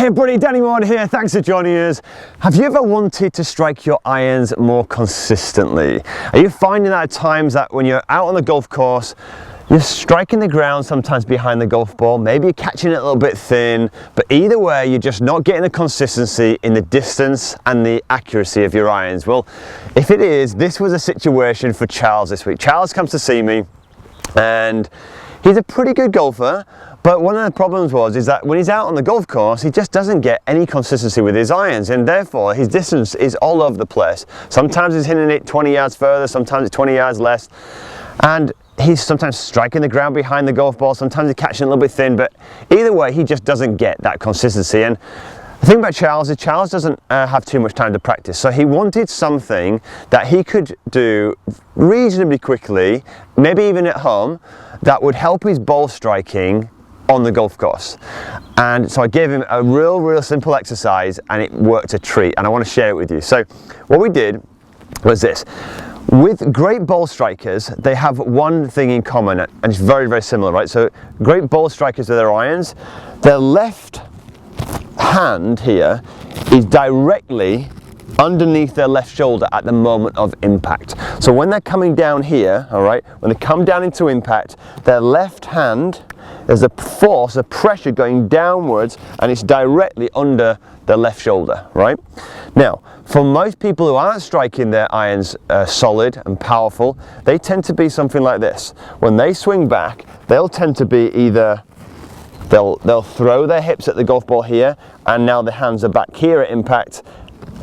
Hey everybody, Danny Ward here, thanks for joining us. Have you ever wanted to strike your irons more consistently? Are you finding that at times that when you're out on the golf course, you're striking the ground sometimes behind the golf ball, maybe you're catching it a little bit thin, but either way you're just not getting the consistency in the distance and the accuracy of your irons? Well, if it is, this was a situation for Charles this week. Charles comes to see me and he's a pretty good golfer, but one of the problems is that when he's out on the golf course, he just doesn't get any consistency with his irons, and therefore his distance is all over the place. Sometimes he's hitting it 20 yards further, sometimes it's 20 yards less, and he's sometimes striking the ground behind the golf ball, sometimes he's catching it a little bit thin, but either way he just doesn't get that consistency. And the thing about Charles is Charles doesn't have too much time to practice, so he wanted something that he could do reasonably quickly, maybe even at home, that would help his ball striking on the golf course. And so I gave him a real simple exercise, and it worked a treat, and I want to share it with you. So what we did was this. With great ball strikers, they have one thing in common, and it's very similar, right? So great ball strikers with their irons, their left hand here is directly underneath their left shoulder at the moment of impact. So when they're coming down here, all right, when they come down into impact, their left hand, there's a force, a pressure going downwards, and it's directly under the left shoulder, right? Now, for most people who aren't striking their irons solid and powerful, they tend to be something like this. When they swing back, they'll tend to be either they'll throw their hips at the golf ball here, and now the hands are back here at impact,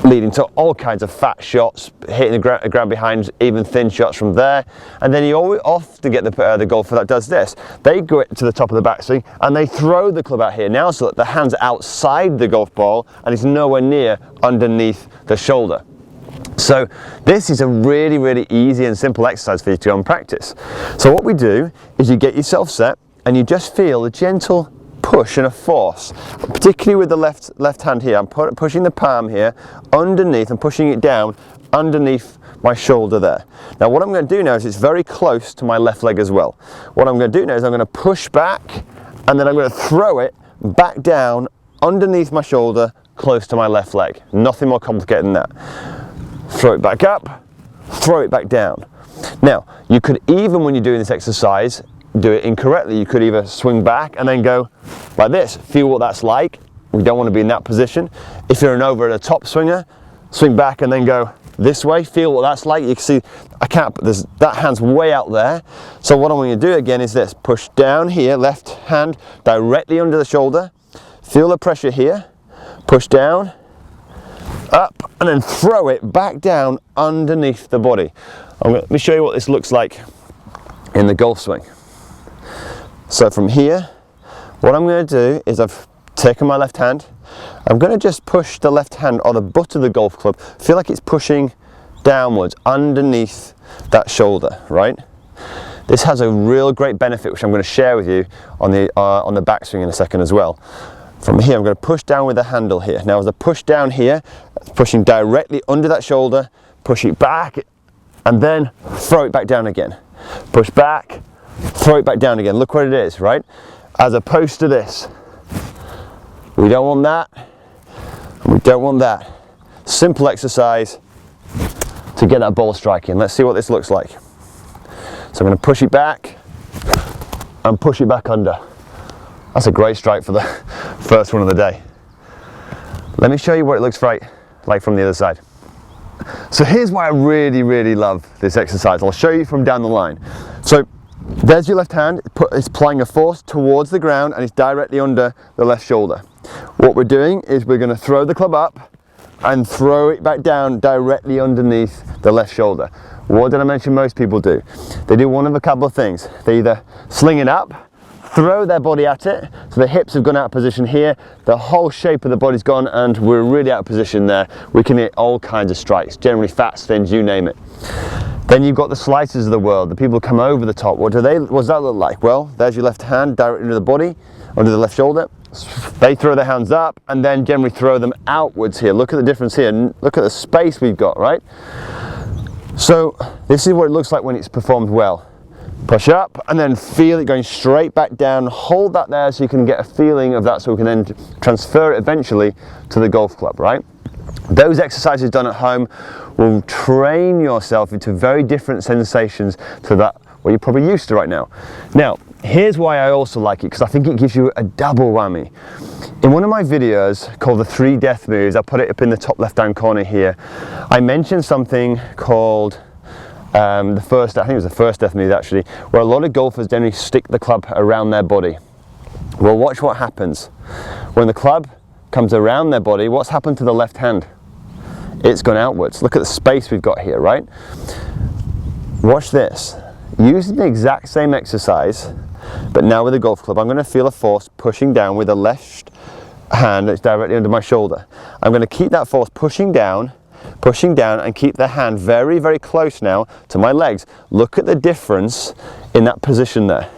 leading to all kinds of fat shots, hitting the ground behind, even thin shots from there. And then you often get the golfer that does this. They go to the top of the backswing and they throw the club out here now, so that the hand's outside the golf ball and it's nowhere near underneath the shoulder. So this is a really easy and simple exercise for you to go and practice. So what we do is you get yourself set and you just feel a gentle push and a force, particularly with the left hand here. I'm pushing the palm here underneath and pushing it down underneath my shoulder there. Now what I'm going to do now is it's very close to my left leg as well. What I'm going to do now is I'm going to push back, and then I'm going to throw it back down underneath my shoulder close to my left leg. Nothing more complicated than that. Throw it back up, throw it back down. Now you could, even when you're doing this exercise, do it incorrectly. You could either swing back and then go like this. Feel what that's like. We don't want to be in that position. If you're an over the top swinger, swing back and then go this way. Feel what that's like. You can see I can't put this, that hand's way out there. So what I'm going to do again is this. Push down here, left hand directly under the shoulder. Feel the pressure here. Push down, up, and then throw it back down underneath the body. Let me show you what this looks like in the golf swing. So from here, what I'm going to do is I've taken my left hand. I'm going to just push the left hand on the butt of the golf club. Feel like it's pushing downwards underneath that shoulder, right? This has a real great benefit, which I'm going to share with you on the backswing in a second as well. From here, I'm going to push down with the handle here. Now as I push down here, pushing directly under that shoulder, push it back, and then throw it back down again. Push back, throw it back down again. Look what it is, right? As opposed to this. We don't want that, and we don't want that. Simple exercise to get that ball striking. Let's see what this looks like. So I'm going to push it back and push it back under. That's a great strike for the first one of the day. Let me show you what it looks like from the other side. So here's why I really love this exercise. I'll show you from down the line. So there's your left hand, it's applying a force towards the ground and it's directly under the left shoulder. What we're doing is we're going to throw the club up and throw it back down directly underneath the left shoulder. What did I mention most people do? They do one of a couple of things. They either sling it up, throw their body at it, so the hips have gone out of position here, the whole shape of the body's gone, and we're really out of position there. We can hit all kinds of strikes, generally fat spins, you name it. Then you've got the slicers of the world, the people who come over the top. What does that look like? Well, there's your left hand directly into the body, under the left shoulder. They throw their hands up and then generally throw them outwards here. Look at the difference here, look at the space we've got, right? So this is what it looks like when it's performed well. Push up and then feel it going straight back down. Hold that there so you can get a feeling of that, so we can then transfer it eventually to the golf club, right? Those exercises done at home will train yourself into very different sensations to that what you're probably used to right now. Now, here's why I also like it, because I think it gives you a double whammy. In one of my videos called the 3 death moves, I put it up in the top left hand corner here, I mentioned something called I think it was the first death move actually, where a lot of golfers generally stick the club around their body. Well, watch what happens. When the club comes around their body, what's happened to the left hand? It's gone outwards. Look at the space we've got here, right? Watch this. Using the exact same exercise, but now with a golf club, I'm going to feel a force pushing down with the left hand that's directly under my shoulder. I'm going to keep that force pushing down and keep the hand very, very close now to my legs. Look at the difference in that position there.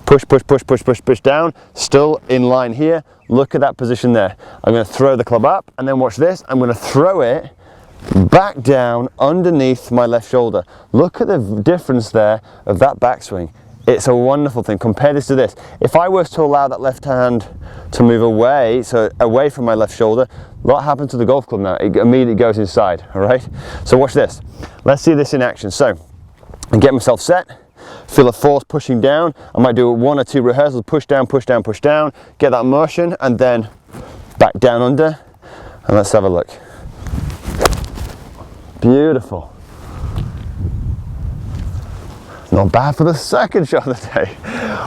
Push, push, push, push, push, push down, still in line here. Look at that position there. I'm going to throw the club up, and then watch this. I'm going to throw it back down underneath my left shoulder. Look at the difference there of that backswing. It's a wonderful thing. Compare this to this. If I was to allow that left hand to move away, so away from my left shoulder, what happens to the golf club now? It immediately goes inside, all right? So watch this. Let's see this in action. So, I get myself set, feel a force pushing down. I might do 1 or 2 rehearsals, push down, push down, push down, get that motion, and then back down under, and let's have a look. Beautiful. Not bad for the second shot of the day.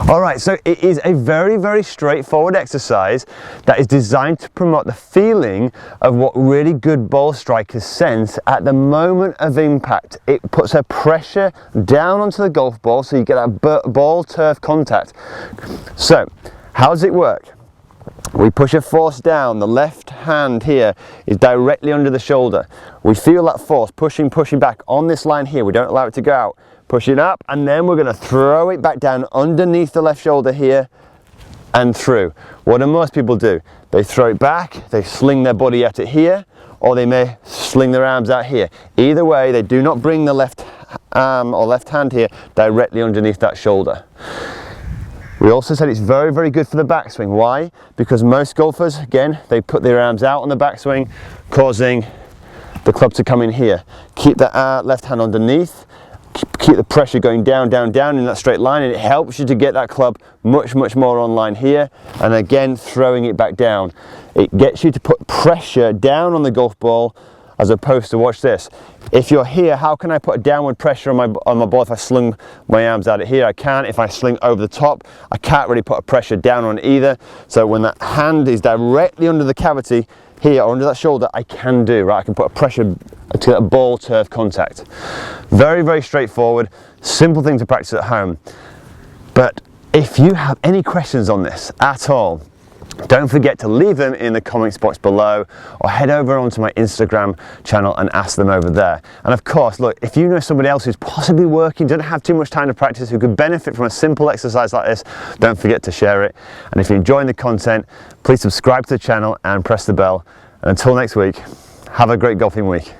All right, so it is a very, very straightforward exercise that is designed to promote the feeling of what really good ball strikers sense at the moment of impact. It puts a pressure down onto the golf ball so you get that ball turf contact. So, how does it work? We push a force down. The left hand here is directly under the shoulder. We feel that force pushing back on this line here. We don't allow it to go out. Push it up, and then we're going to throw it back down underneath the left shoulder here and through. What do most people do? They throw it back, they sling their body at it here, or they may sling their arms out here. Either way, they do not bring the left arm or left hand here directly underneath that shoulder. We also said it's very, very good for the backswing. Why? Because most golfers, again, they put their arms out on the backswing, causing the club to come in here. Keep the left hand underneath. Keep the pressure going down, down, down in that straight line, and it helps you to get that club much, much more on line here, and again throwing it back down. It gets you to put pressure down on the golf ball, as opposed to, watch this, if you're here, how can I put a downward pressure on my ball if I sling my arms out at here? I can't. If I sling over the top, I can't really put a pressure down on either. So when that hand is directly under the cavity here or under that shoulder, I can do, right? I can put a pressure to that ball turf contact. Very, very straightforward, simple thing to practice at home. But if you have any questions on this at all, don't forget to leave them in the comments box below, or head over onto my Instagram channel and ask them over there. And of course, look, if you know somebody else who's possibly working, doesn't have too much time to practice, who could benefit from a simple exercise like this, don't forget to share it. And if you're enjoying the content, please subscribe to the channel and press the bell. And until next week, have a great golfing week.